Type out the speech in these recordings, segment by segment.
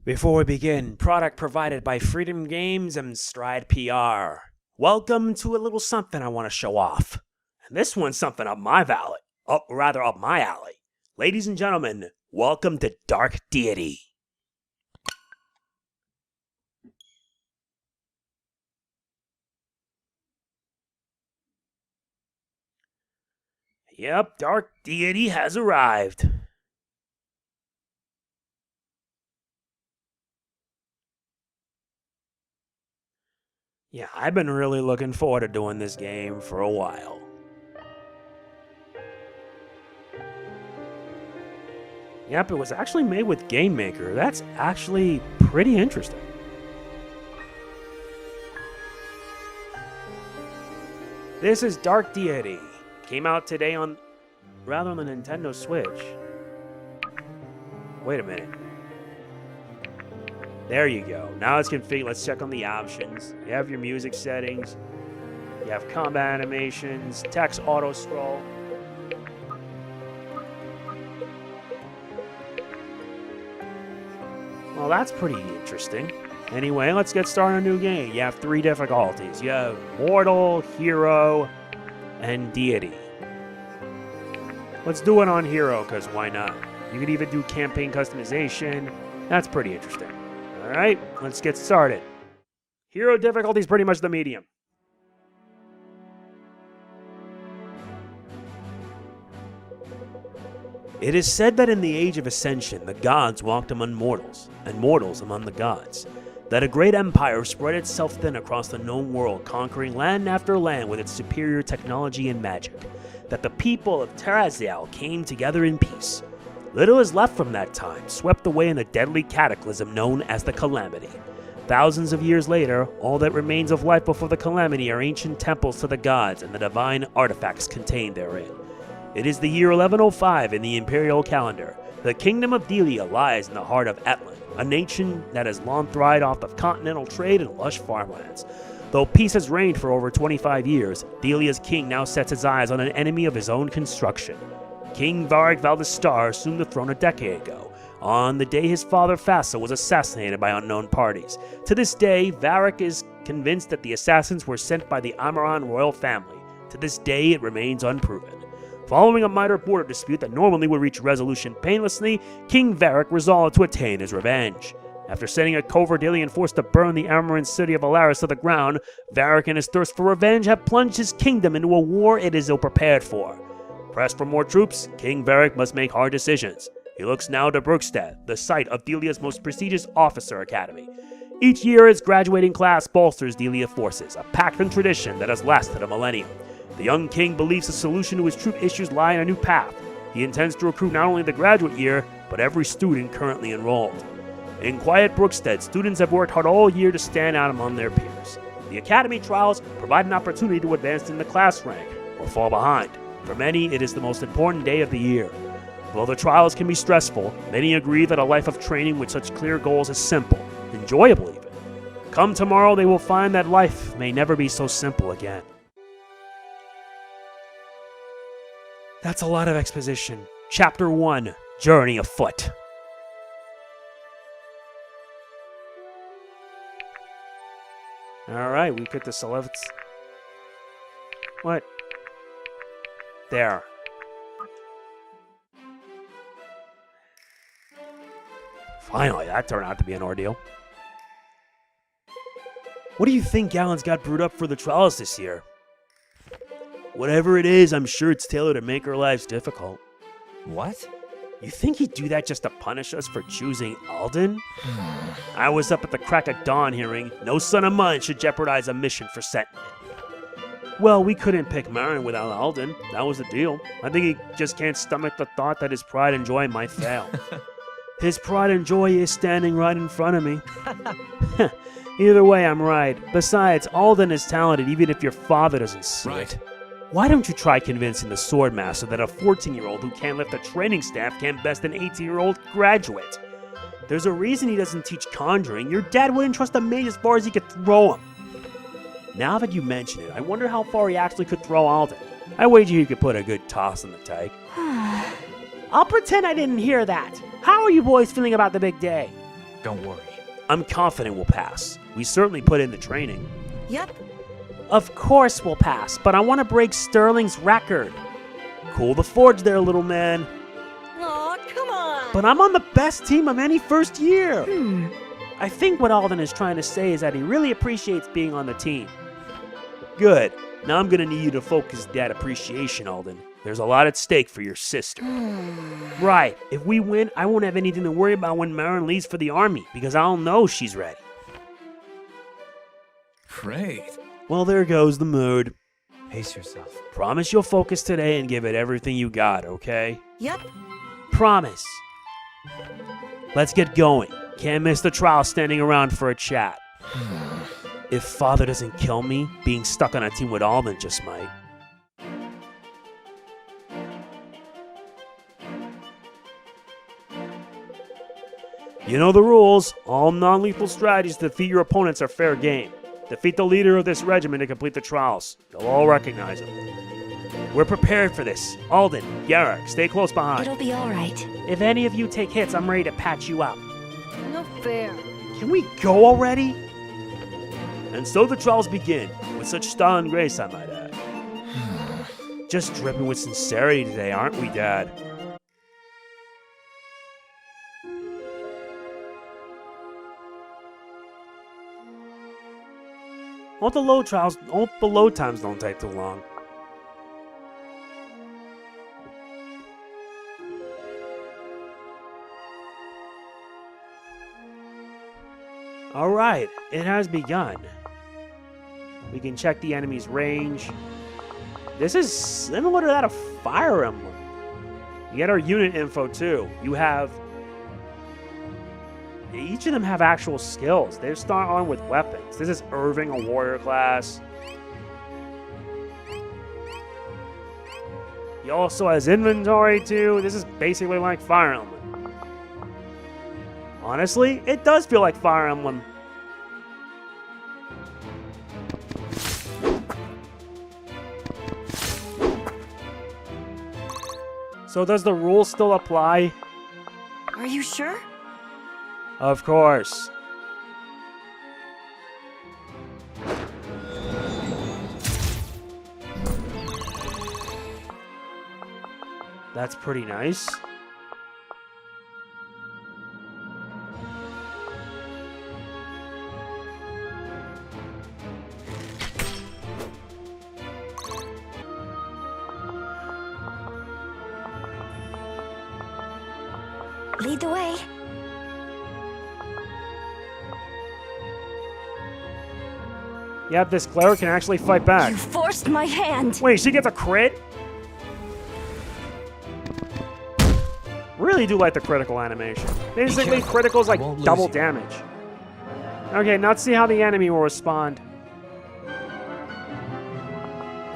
Before we begin, product provided by Freedom Games and Stride PR. Welcome to a little something I want to show off. And this one's something up my valley. Up my alley. Ladies and gentlemen, welcome to Dark Deity. Yep, Dark Deity has arrived. Yeah, I've been really looking forward to doing this game for a while. Yep, it was actually made with Game Maker. That's actually pretty interesting. This is Dark Deity. Came out today on the Nintendo Switch. Wait a minute. There you go. Now it's configured. Let's check on the options. You have your music settings. You have combat animations, text auto scroll. Well, that's pretty interesting. Anyway, let's get started on a new game. You have 3 difficulties. You have Mortal, Hero, and Deity. Let's do it on Hero, because why not? You could even do campaign customization. That's pretty interesting. Alright, let's get started. Hero difficulty is pretty much the medium. It is said that in the Age of Ascension, the gods walked among mortals, and mortals among the gods. That a great empire spread itself thin across the known world, conquering land after land with its superior technology and magic. That the people of Terrazial came together in peace. Little is left from that time, swept away in the deadly cataclysm known as the Calamity. Thousands of years later, all that remains of life before the Calamity are ancient temples to the gods and the divine artifacts contained therein. It is the year 1105 in the imperial calendar. The kingdom of Delia lies in the heart of Etland, a nation that has long thrived off of continental trade and lush farmlands. Though peace has reigned for over 25 years, Delia's king now sets his eyes on an enemy of his own construction. King Varric Valdestar assumed the throne a decade ago, on the day his father Fassa was assassinated by unknown parties. To this day, Varric is convinced that the assassins were sent by the Amaran royal family. To this day, it remains unproven. Following a minor border dispute that normally would reach resolution painlessly, King Varric resolved to attain his revenge. After sending a covert alien force to burn the Amaran city of Alaris to the ground, Varric and his thirst for revenge have plunged his kingdom into a war it is ill-prepared for. Pressed for more troops, King Varric must make hard decisions. He looks now to Brookstead, the site of Delia's most prestigious officer academy. Each year, its graduating class bolsters Delia forces, a pact and tradition that has lasted a millennium. The young king believes the solution to his troop issues lie in a new path. He intends to recruit not only the graduate year, but every student currently enrolled. In quiet Brookstead, students have worked hard all year to stand out among their peers. The academy trials provide an opportunity to advance in the class rank, or fall behind. For many, it is the most important day of the year. Though the trials can be stressful, many agree that a life of training with such clear goals is simple, enjoyable even. Come tomorrow, they will find that life may never be so simple again. That's a lot of exposition. Chapter 1, Journey Afoot. Alright, we picked the select. What? There. Finally, that turned out to be an ordeal. What do you think Gallon's got brewed up for the trials this year? Whatever it is, I'm sure it's tailored to make our lives difficult. What? You think he'd do that just to punish us for choosing Alden? I was up at the crack of dawn hearing, no son of mine should jeopardize a mission for Sentinel. Well, we couldn't pick Marin without Alden. That was the deal. I think he just can't stomach the thought that his pride and joy might fail. His pride and joy is standing right in front of me. Either way, I'm right. Besides, Alden is talented even if your father doesn't see it. Why don't you try convincing the Swordmaster that a 14-year-old who can't lift a training staff can best an 18-year-old graduate? There's a reason he doesn't teach conjuring. Your dad wouldn't trust a mage as far as he could throw him. Now that you mention it, I wonder how far he actually could throw Alden. I wager he could put a good toss in the tank. I'll pretend I didn't hear that. How are you boys feeling about the big day? Don't worry. I'm confident we'll pass. We certainly put in the training. Yep. Of course we'll pass, but I want to break Sterling's record. Cool the forge there, little man. Aw, come on. But I'm on the best team of any first year. I think what Alden is trying to say is that he really appreciates being on the team. Good. Now I'm going to need you to focus that appreciation, Alden. There's a lot at stake for your sister. Right. If we win, I won't have anything to worry about when Marin leaves for the army, because I'll know she's ready. Great. Well, there goes the mood. Pace yourself. Promise you'll focus today and give it everything you got, okay? Yep. Promise. Let's get going. Can't miss the trial standing around for a chat. If Father doesn't kill me, being stuck on a team with Alden just might. You know the rules. All non-lethal strategies to defeat your opponents are fair game. Defeat the leader of this regiment to complete the trials. You'll all recognize him. We're prepared for this. Alden, Garrick, stay close behind. It'll be all right. If any of you take hits, I'm ready to patch you up. No fair. Can we go already? And so the trials begin, with such style and grace, I might add. Just dripping with sincerity today, aren't we, Dad? Hope the load times don't take too long. Alright, it has begun. We can check the enemy's range. This is similar to that of Fire Emblem. You get our unit info too. You have... Each of them have actual skills. They start on with weapons. This is Irving, a warrior class. He also has inventory too. This is basically like Fire Emblem. Honestly, it does feel like Fire Emblem. So does the rule still apply? Are you sure? Of course. That's pretty nice. Lead the way. Yep, this cleric can actually fight back. You forced my hand. Wait, she gets a crit? Really do like the critical animation. Basically, critical's like double damage. Okay, now let's see how the enemy will respond.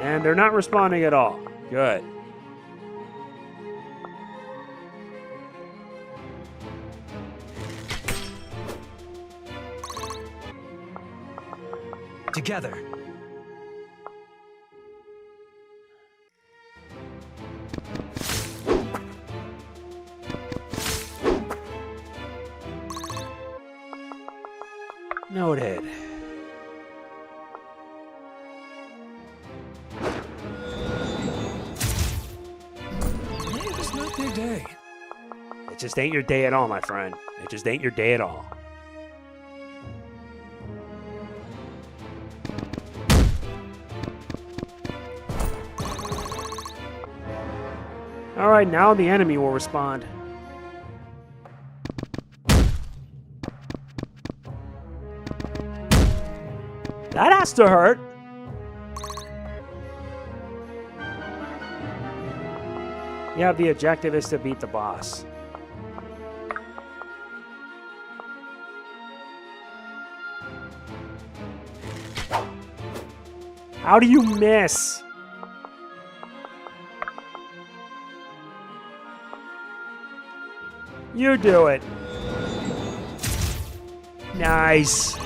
And they're not responding at all. Good. Together. Noted. It was not their day. It just ain't your day at all, my friend. It just ain't your day at all. Alright, now the enemy will respond. That has to hurt. Yeah, the objective is to beat the boss. How do you miss? You do it. Nice.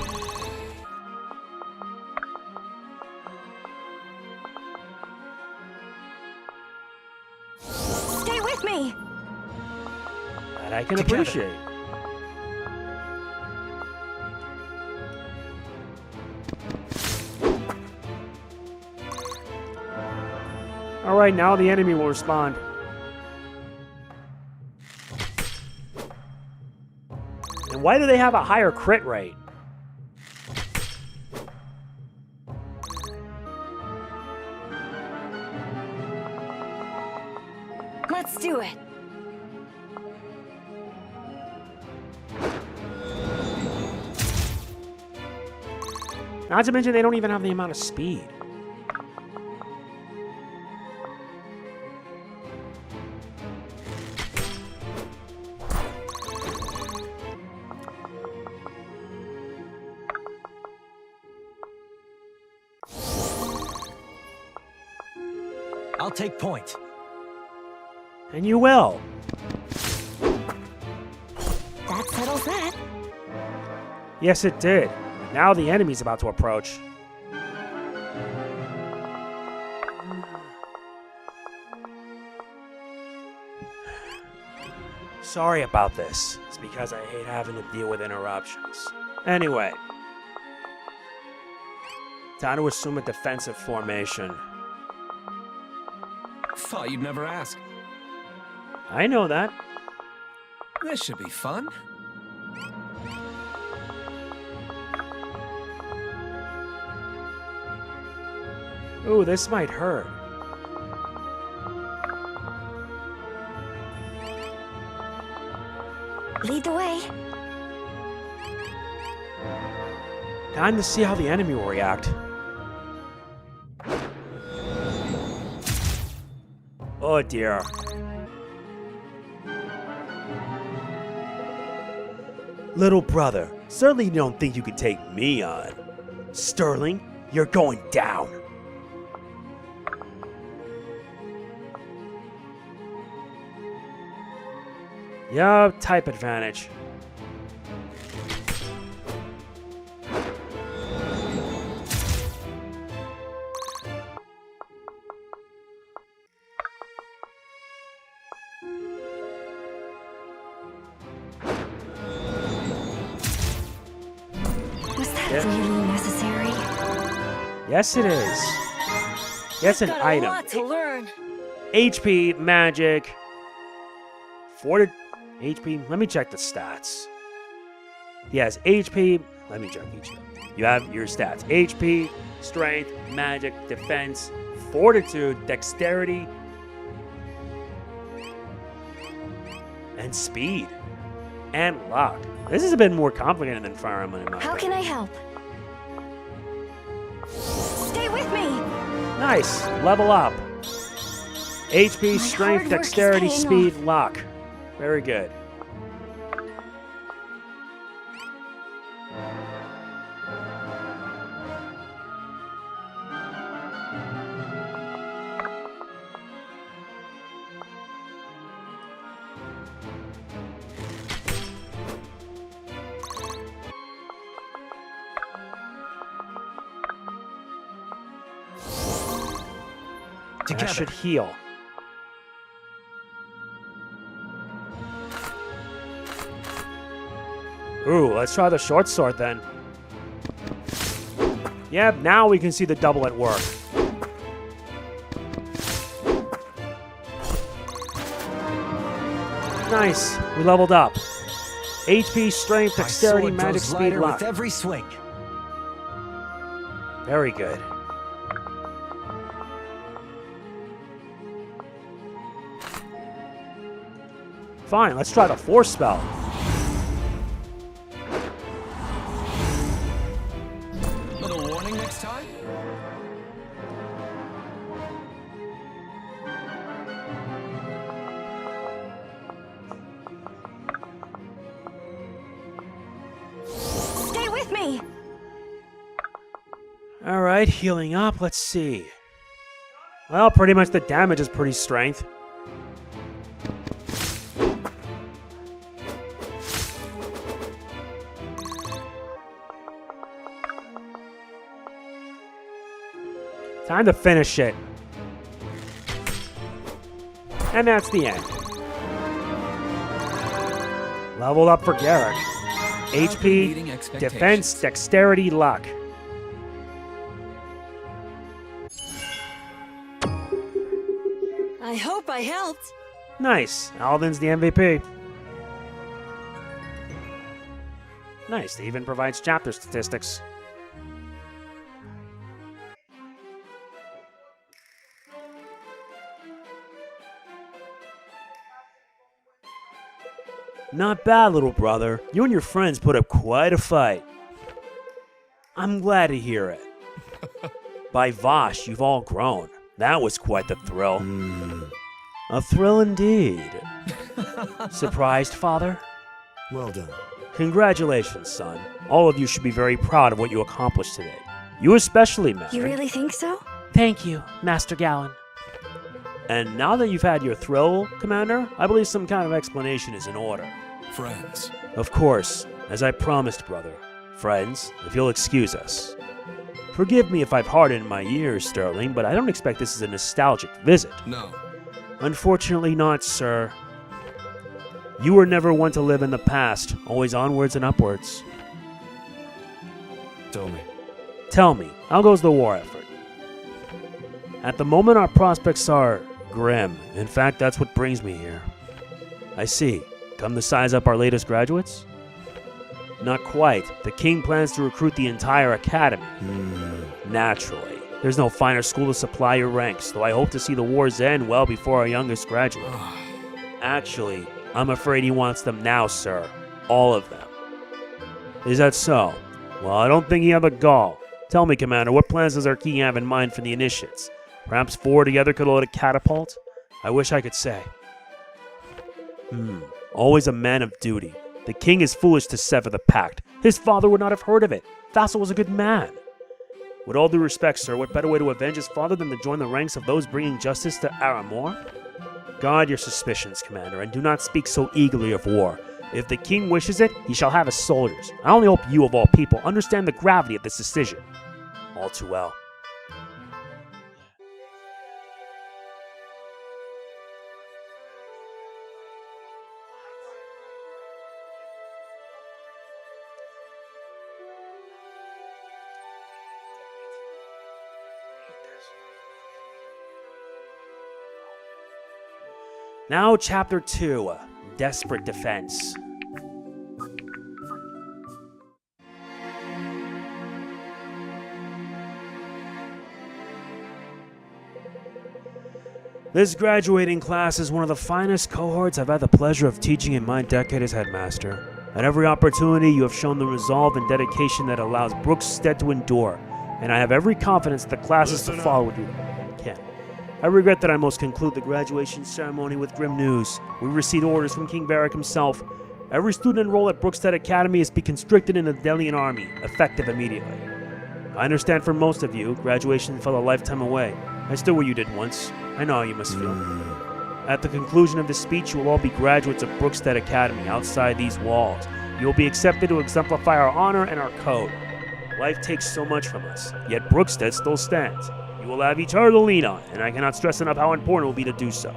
Stay with me. That I can Together. appreciate. Alright, now the enemy will respond. And why do they have a higher crit rate? Let's do it. Not to mention they don't even have the amount of speed. I'll take point. And you will. That settles that. Yes, it did. Now the enemy's about to approach. Sorry about this. It's because I hate having to deal with interruptions. Anyway. Time to assume a defensive formation. Thought you'd never ask. I know that. This should be fun. Ooh, this might hurt. Lead the way. Time to see how the enemy will react. Oh dear. Little brother, certainly you don't think you could take me on. Sterling, you're going down. Yup, type advantage. Was that Yeah. really necessary? Yes, it is. Yes, an Got a item. lot to learn. HP, magic, HP. Let me check the stats. Yes, HP. Let me check each. You have your stats: HP, strength, magic, defense, fortitude, dexterity, and speed, and luck. This is a bit more complicated than Fire Emblem in my How can opinion. I help? Stay with me. Nice. Level up. HP, My strength, hard work is dexterity, paying speed, off. luck. Very good. That Together. should heal. Ooh, let's try the short sword then. Yep, now we can see the double at work. Nice, we leveled up. HP, strength, My dexterity, sword magic, grows speed, lighter luck. with every swing. Very good. Fine, let's try the force spell. Little warning next time? Stay with me. All right, healing up. Let's see. Well, pretty much the damage is pretty strength. Time to finish it. And that's the end. Leveled up for Garrick. HP, Meeting expectations. defense, dexterity, luck. I hope I helped. Nice. Alden's the MVP. Nice. They even provides chapter statistics. Not bad, little brother. You and your friends put up quite a fight. I'm glad to hear it. By Vosh, you've all grown. That was quite the thrill. A thrill indeed. Surprised, father? Well done. Congratulations, son. All of you should be very proud of what you accomplished today. You especially, man. You really think so? Thank you, Master Gallon. And now that you've had your thrill, Commander, I believe some kind of explanation is in order. Friends. Of course, as I promised, brother. Friends, if you'll excuse us. Forgive me if I've hardened my years, Sterling, but I don't expect this is a nostalgic visit. No. Unfortunately not, sir. You were never one to live in the past, always onwards and upwards. Tell me. Tell me, how goes the war effort? At the moment, our prospects are grim. In fact, that's what brings me here. I see. Come to size up our latest graduates? Not quite. The king plans to recruit the entire academy. Naturally. There's no finer school to supply your ranks, though I hope to see the wars end well before our youngest graduate. Actually, I'm afraid he wants them now, sir. All of them. Is that so? Well, I don't think he had the gall. Tell me, Commander, what plans does our king have in mind for the initiates? Perhaps 4 together could load a catapult? I wish I could say. Always a man of duty. The king is foolish to sever the pact. His father would not have heard of it. Vassal was a good man. With all due respect, sir, what better way to avenge his father than to join the ranks of those bringing justice to Aramor? Guard your suspicions, Commander, and do not speak so eagerly of war. If the king wishes it, he shall have his soldiers. I only hope you, of all people, understand the gravity of this decision. All too well. Now, Chapter 2, Desperate Defense. This graduating class is one of the finest cohorts I've had the pleasure of teaching in my decade as headmaster. At every opportunity, you have shown the resolve and dedication that allows Brookstead to endure, and I have every confidence that the classes to follow with you can. I regret that I must conclude the graduation ceremony with grim news. We received orders from King Varric himself. Every student enrolled at Brookstead Academy is to be conscripted in the Delian army, effective immediately. I understand for most of you, graduation fell a lifetime away. I still what you did once. I know how you must feel. At the conclusion of this speech, you will all be graduates of Brookstead Academy outside these walls. You will be accepted to exemplify our honor and our code. Life takes so much from us, yet Brookstead still stands. You will have each other to lean on, and I cannot stress enough how important it will be to do so.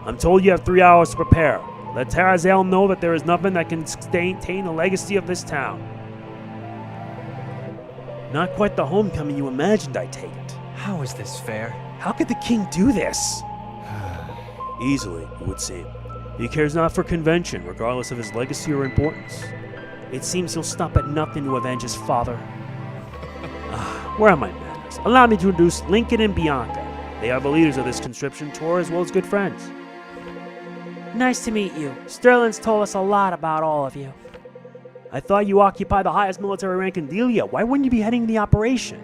I'm told you have 3 hours to prepare. Let Tarazale know that there is nothing that can sustain the legacy of this town. Not quite the homecoming you imagined, I take it. How is this fair? How could the king do this? Easily, it would seem. He cares not for convention, regardless of his legacy or importance. It seems he'll stop at nothing to avenge his father. Where are my manners? Allow me to introduce Lincoln and Bianca. They are the leaders of this conscription tour as well as good friends. Nice to meet you. Sterling's told us a lot about all of you. I thought you occupied the highest military rank in Delia. Why wouldn't you be heading the operation?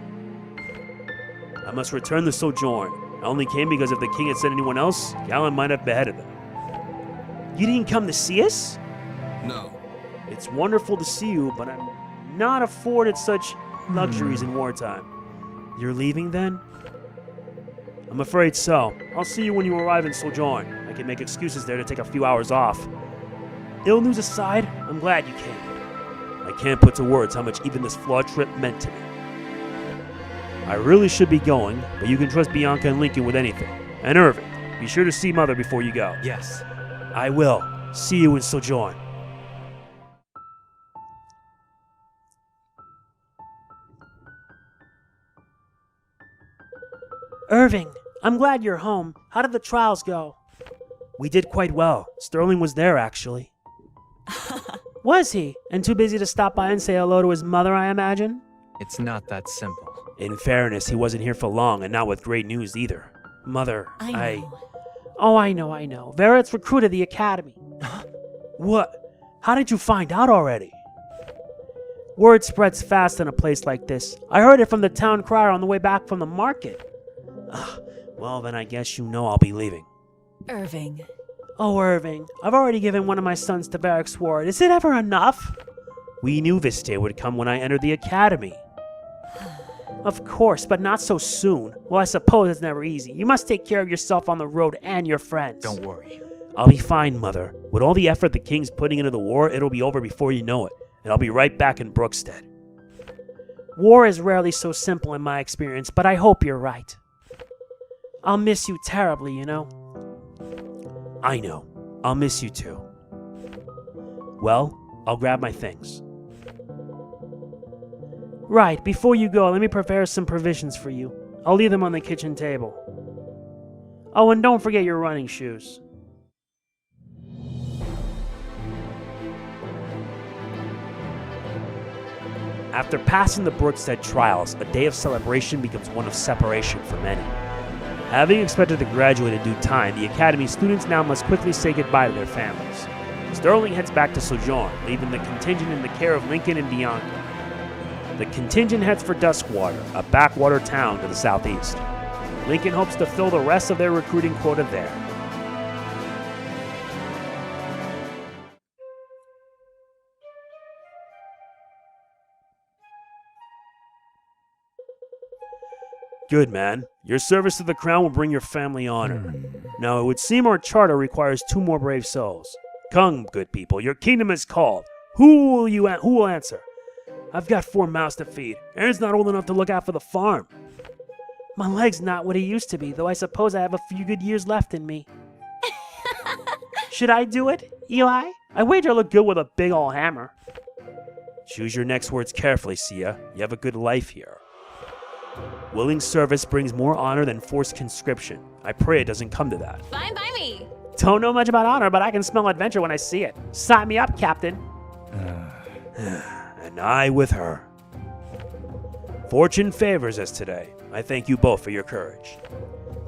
I must return the Sojourn. I only came because if the king had sent anyone else, Galen might have beheaded them. You didn't come to see us? No. It's wonderful to see you, but I'm not afforded such luxuries in wartime. You're leaving then? I'm afraid so. I'll see you when you arrive in Sojourn. I can make excuses there to take a few hours off. Ill news aside, I'm glad you came. I can't put to words how much even this flawed trip meant to me. I really should be going, but you can trust Bianca and Lincoln with anything. And Irving, be sure to see Mother before you go. Yes. I will. See you in Sojourn. Irving, I'm glad you're home. How did the trials go? We did quite well. Sterling was there, actually. Was he? And too busy to stop by and say hello to his mother, I imagine? It's not that simple. In fairness, he wasn't here for long, and not with great news either. Mother, I know. Oh, I know. Verit's recruited the academy. What? How did you find out already? Word spreads fast in a place like this. I heard it from the town crier on the way back from the market. Well, then I guess you know I'll be leaving. Irving. Oh, Irving, I've already given one of my sons to Barrack's ward. Is it ever enough? We knew this day would come when I entered the academy. Of course, but not so soon. Well, I suppose it's never easy. You must take care of yourself on the road and your friends. Don't worry. I'll be fine, Mother. With all the effort the King's putting into the war, it'll be over before you know it, and I'll be right back in Brookstead. War is rarely so simple in my experience, but I hope you're right. I'll miss you terribly, you know. I know. I'll miss you too. Well, I'll grab my things. Right, before you go, let me prepare some provisions for you. I'll leave them on the kitchen table. Oh, and don't forget your running shoes. After passing the Brookstead trials, a day of celebration becomes one of separation for many. Having expected to graduate in due time, the Academy students now must quickly say goodbye to their families. Sterling heads back to Sojourn, leaving the contingent in the care of Lincoln and Bianca. The contingent heads for Duskwater, a backwater town to the southeast. Lincoln hopes to fill the rest of their recruiting quota there. Good, man. Your service to the crown will bring your family honor. Now, it would seem our charter requires 2 more brave souls. Come, good people, your kingdom is called. Who will answer? I've got 4 mouths to feed. Aaron's not old enough to look after the farm. My leg's not what he used to be, though I suppose I have a few good years left in me. Should I do it, Eli? I wager I look good with a big ol' hammer. Choose your next words carefully, Sia. You have a good life here. Willing service brings more honor than forced conscription. I pray it doesn't come to that. Fine by me. Don't know much about honor, but I can smell adventure when I see it. Sign me up, Captain. And I with her. Fortune favors us today. I thank you both for your courage.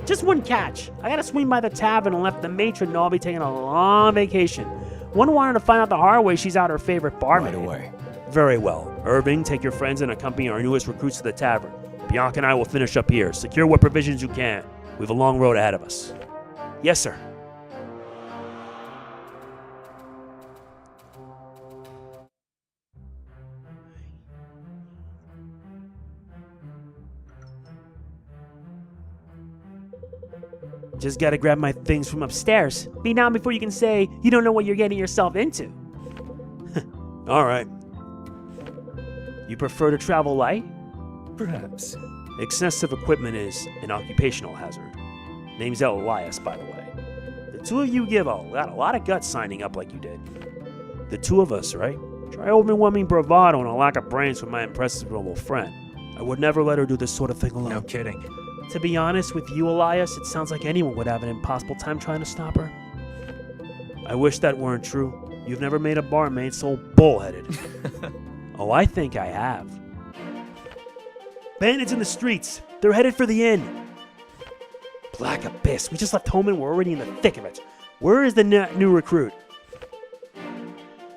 Just one catch. I gotta swing by the tavern and let the matron know I'll be taking a long vacation. One wanted to find out the hard way she's out her favorite barmaid. Right away. Very well. Irving, take your friends and accompany our newest recruits to the tavern. Bianca and I will finish up here. Secure what provisions you can. We have a long road ahead of us. Yes, sir. Just gotta grab my things from upstairs. Be down before you can say you don't know what you're getting yourself into. Alright. You prefer to travel light? Perhaps. Excessive equipment is an occupational hazard. Name's Elias, by the way. The 2 of you got a lot of guts signing up like you did. The 2 of us, right? Try overwhelming bravado and a lack of brains from my impressive little friend. I would never let her do this sort of thing alone. No kidding. To be honest with you, Elias, it sounds like anyone would have an impossible time trying to stop her. I wish that weren't true. You've never made a barmaid so bullheaded. Oh, I think I have. Bandits in the streets. They're headed for the inn. Black abyss. We just left home and we're already in the thick of it. Where is the new recruit?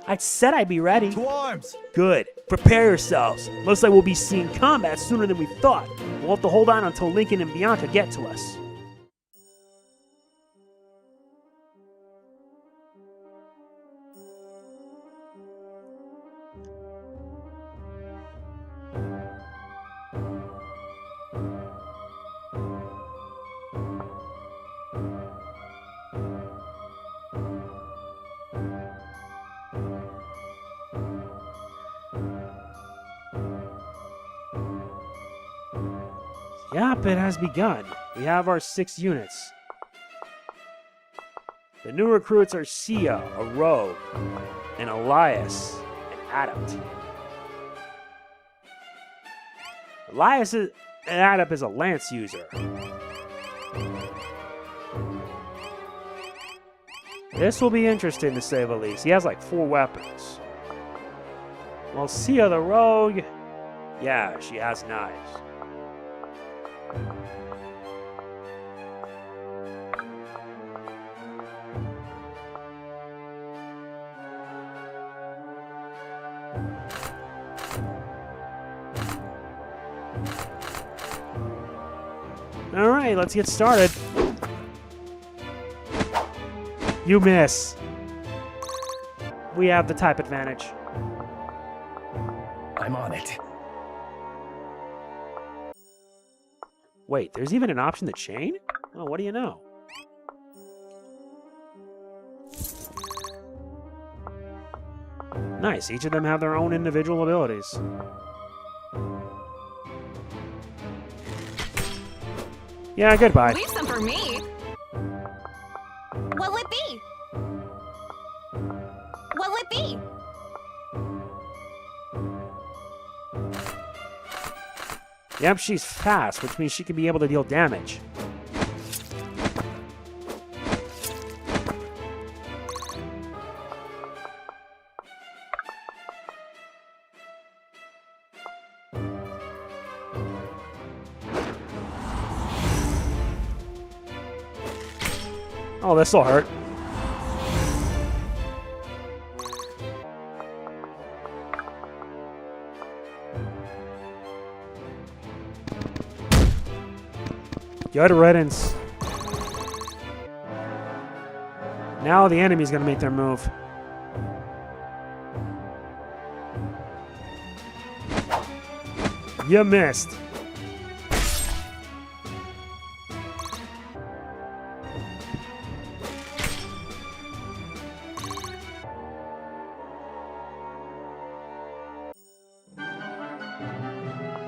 I said I'd be ready. To arms! Good. Prepare yourselves. Looks like we'll be seeing combat sooner than we thought. We'll have to hold on until Lincoln and Bianca get to us. Yep, it has begun. We have our 6 units. The new recruits are Sia, a rogue, and Elias, an adept. An adept is a lance user. This will be interesting to say the least. He has like 4 weapons. Well, Sia the Rogue, yeah, she has knives. All right, let's get started. You miss. We have the type advantage. I'm on it. Wait, there's even an option to chain? Oh, what do you know? Nice, each of them have their own individual abilities. Yeah, goodbye. Leave some for me. What'll it be? What'll it be? Yep, she's fast, which means she can be able to deal damage. Oh, this'll hurt. Good riddance. Now the enemy's gonna make their move. You missed.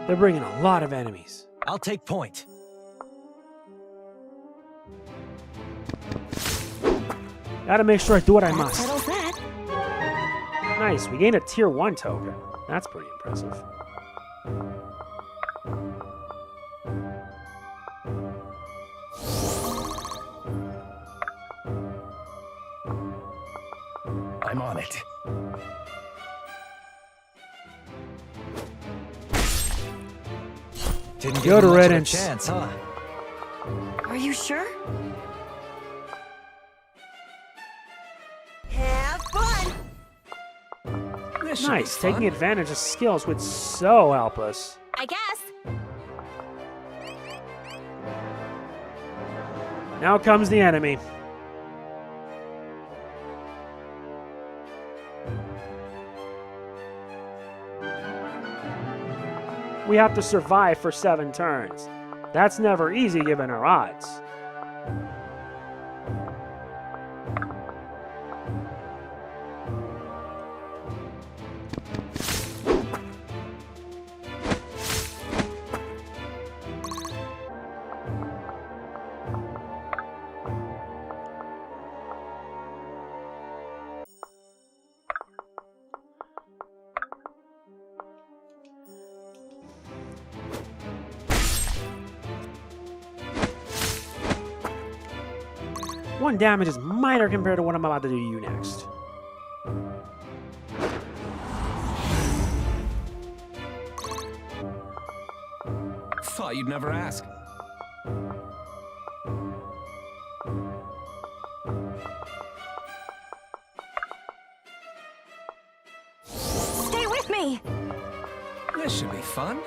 They're bringing a lot of enemies. I'll take point. Gotta make sure I do what I That must. settles that. Nice, we gained a tier 1 token. That's pretty impressive. I'm on it. Didn't Go give to him much of a riddance. chance, huh? Are you sure? Have fun! This should be Nice, fun. taking advantage of skills would so help us. I guess. Now comes the enemy. We have to survive for 7 turns. That's never easy given our odds. One damage is minor compared to what I'm about to do to you next. Thought you'd never ask. Stay with me! This should be fun.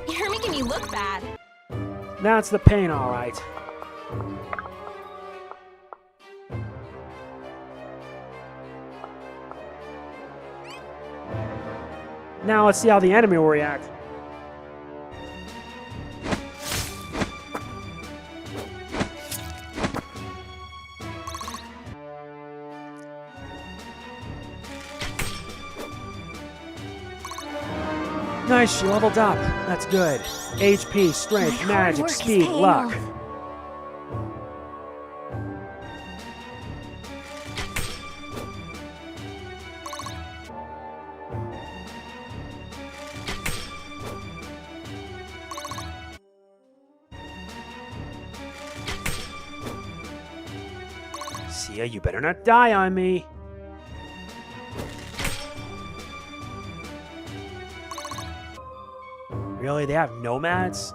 You're making me look bad. That's the pain, all right. Now let's see how the enemy will react. Nice, she leveled up. That's good. HP, strength, My hard magic, work is speed, paying luck. off. Sia, you better not die on me. Really? They have nomads?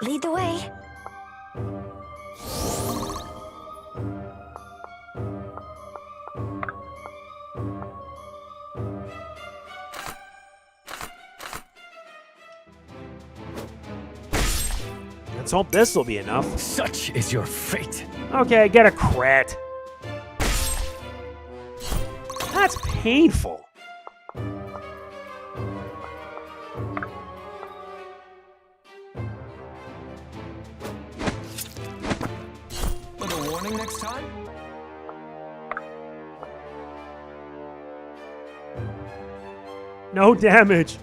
Lead the way. Let's hope this will be enough. Such is your fate. Okay, get a crit. That's painful. With a warning next time? No damage.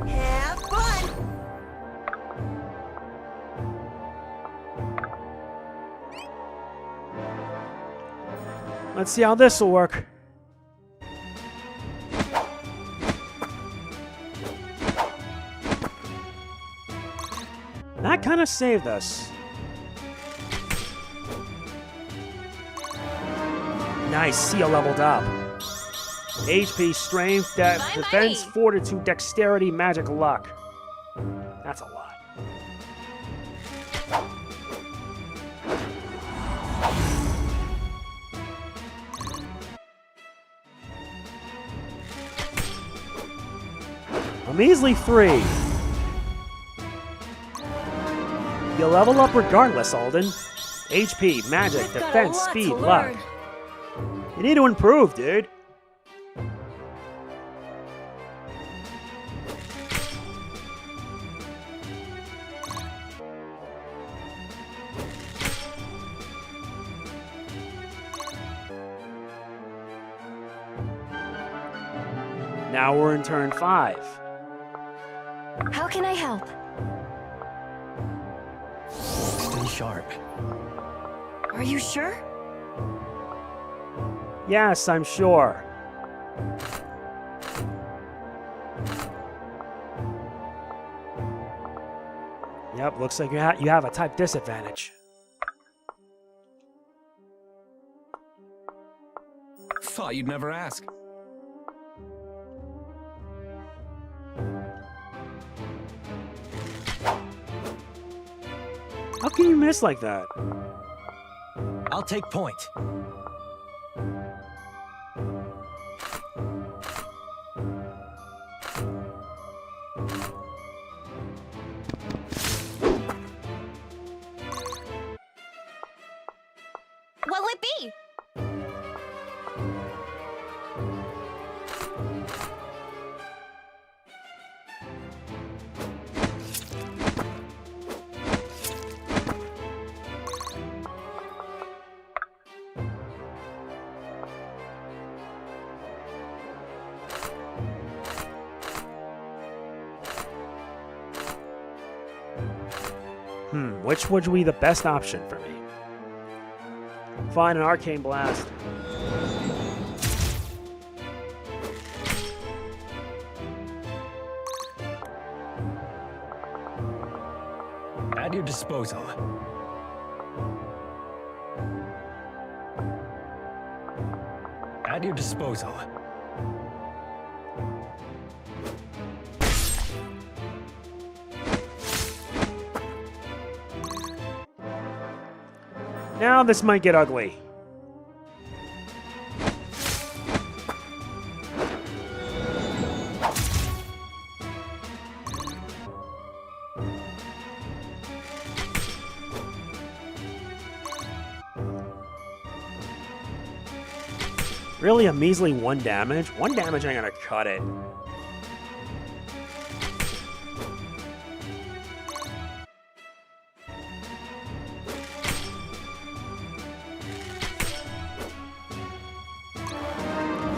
Have fun. Let's see how this will work. That kind of saved us. Nice, Sia leveled up. HP, strength, defense, buddy. fortitude, dexterity, magic, luck. That's a lot. A measly 3. You level up regardless, Alden. HP, magic, I've got a defense, lot to speed, luck. learn. You need to improve, dude. Now we're in turn 5. How can I help? Stay sharp. Are you sure? Yes, I'm sure. Yep, looks like you have a type disadvantage. Thought you'd never ask. How can you miss like that? I'll take point. What'll it be? Which would be the best option for me? Fine, an arcane blast. At your disposal. At your disposal. Now this might get ugly. Really, a measly 1 damage? 1 damage ain't gonna cut it.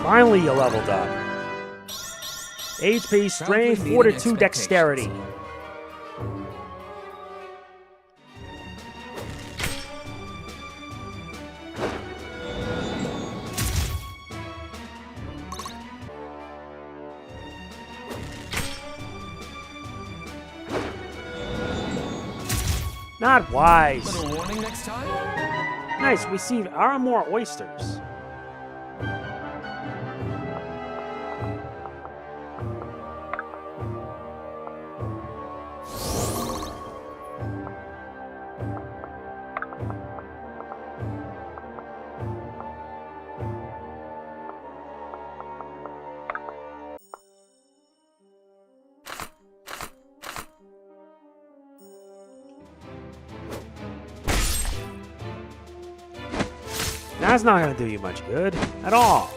Finally, you leveled up. HP, strength, Proudly meeting fortitude, dexterity. expectations. Not wise. Little warning next time? Nice, we see our more oysters. That's not gonna do you much good at all.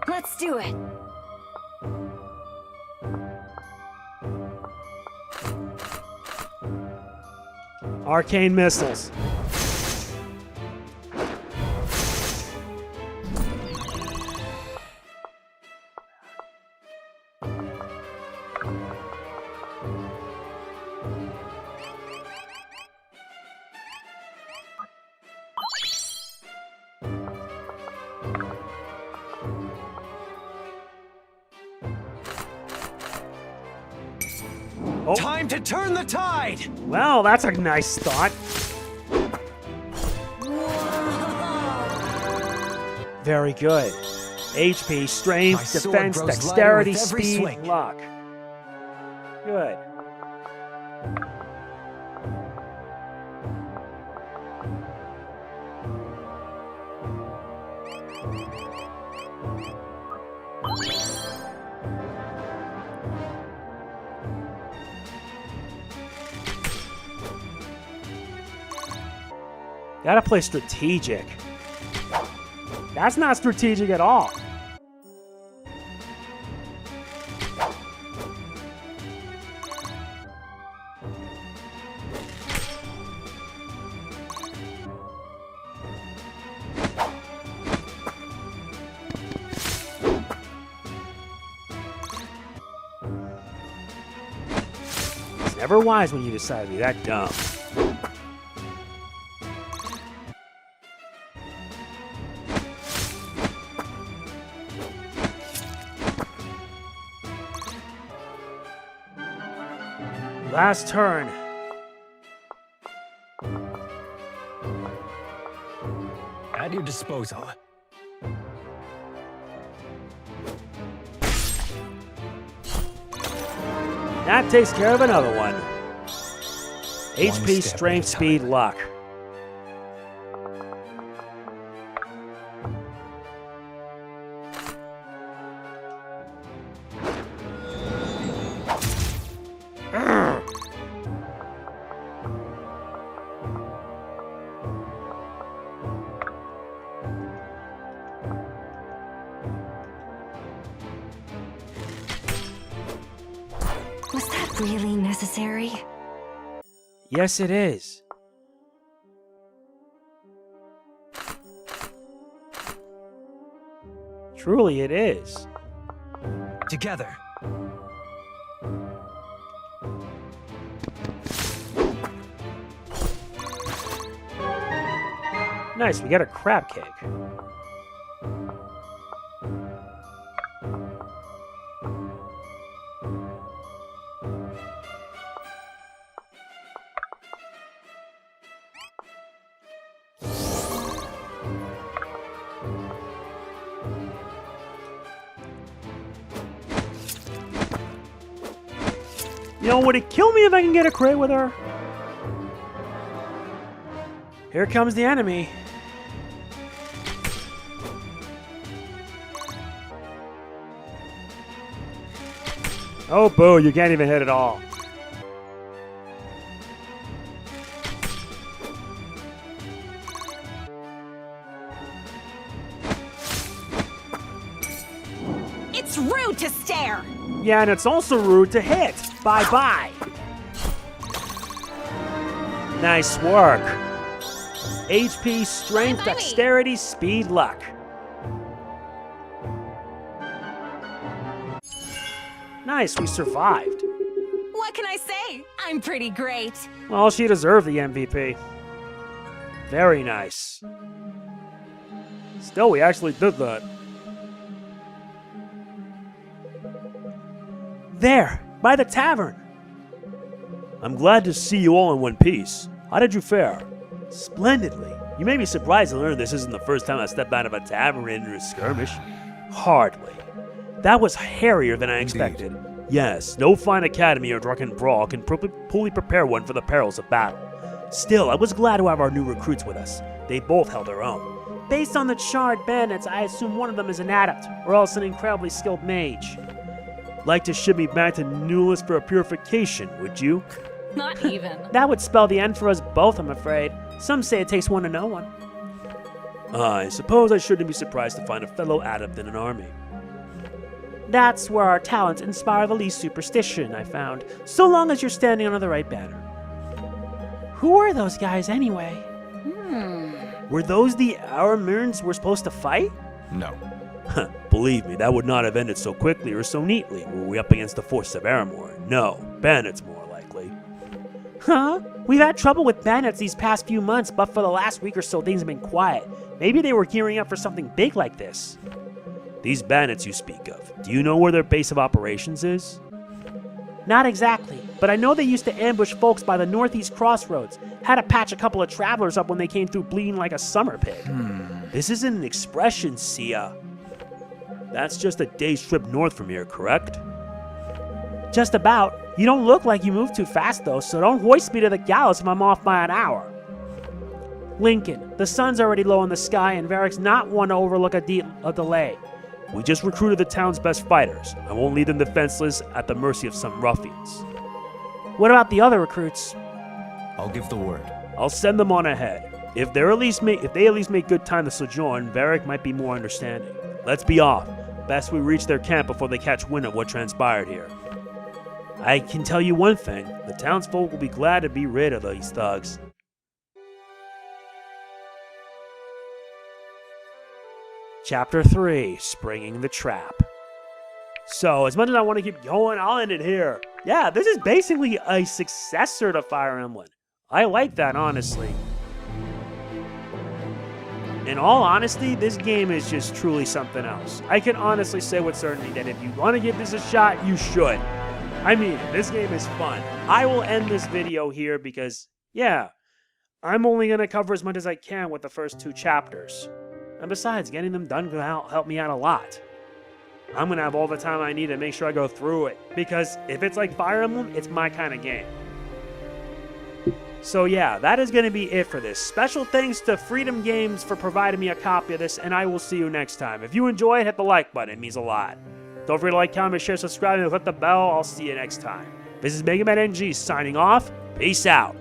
Let's do it. Arcane missiles. Oh, Time to turn the tide! well, that's a nice thought. Very good. HP, My strength, sword defense, grows lighter dexterity, with every speed, swing. luck. Good. Gotta play strategic. That's not strategic at all. It's never wise when you decide to be that dumb. Last turn. At your disposal. That takes care of another one. HP, step strength, at a speed, time. luck. Was that really necessary? Yes, it is. Truly, it is. Together. Nice, we got a crab cake. You know, would it kill me if I can get a crit with her? Here comes the enemy. Oh, boo, you can't even hit at all. It's rude to stare. Yeah, and it's also rude to hit. Bye-bye. Nice work. HP, strength, Bye-bye. dexterity, speed, luck. Nice, we survived. What can I say? I'm pretty great. Well, she deserved the MVP. Very nice. Still, we actually did that. There, by the tavern. I'm glad to see you all in one piece. How did you fare? Splendidly. You may be surprised to learn this isn't the first time I stepped out of a tavern into a skirmish. Hardly. That was hairier than I expected. Yes, no fine academy or drunken brawl can fully prepare one for the perils of battle. Still, I was glad to have our new recruits with us. They both held their own. Based on the charred bandits, I assume one of them is an adept, or else an incredibly skilled mage. Like to ship me back to Newlist for a purification, would you? Not even. That would spell the end for us both, I'm afraid. Some say it takes one to know one. I suppose I shouldn't be surprised to find a fellow adept in an army. That's where our talents inspire the least superstition, I found, so long as you're standing under the right banner. Who are those guys anyway? Were those the Aramirns we're supposed to fight? No. Believe me, that would not have ended so quickly or so neatly were we up against the forces of Aramor. No, bandits more likely. Huh? We've had trouble with bandits these past few months, but for the last week or so things have been quiet. Maybe they were gearing up for something big like this. These bandits you speak of, do you know where their base of operations is? Not exactly, but I know they used to ambush folks by the northeast crossroads. Had to patch a couple of travelers up when they came through bleeding like a summer pig. This isn't an expression, Sia. That's just a day's trip north from here, correct? Just about. You don't look like you move too fast though, so don't hoist me to the gallows if I'm off by an hour. Lincoln, the sun's already low in the sky and Varric's not one to overlook a delay. We just recruited the town's best fighters. I won't leave them defenseless at the mercy of some ruffians. What about the other recruits? I'll give the word. I'll send them on ahead. If they at least make good time to sojourn, Varric might be more understanding. Let's be off. Best we reach their camp before they catch wind of what transpired here. I can tell you one thing, the townsfolk will be glad to be rid of these thugs. Chapter 3, Springing the Trap. So, as much as I want to keep going, I'll end it here. Yeah, this is basically a successor to Fire Emblem. I like that, honestly. In all honesty, this game is just truly something else. I can honestly say with certainty that if you want to give this a shot, you should. I mean, this game is fun. I will end this video here because, yeah, I'm only going to cover as much as I can with the first 2 chapters. And besides, getting them done will help me out a lot. I'm going to have all the time I need to make sure I go through it. Because if it's like Fire Emblem, it's my kind of game. So yeah, that is going to be it for this. Special thanks to Freedom Games for providing me a copy of this, and I will see you next time. If you enjoy it, hit the like button. It means a lot. Don't forget to like, comment, share, subscribe, and click the bell. I'll see you next time. This is MegamanNG's signing off. Peace out.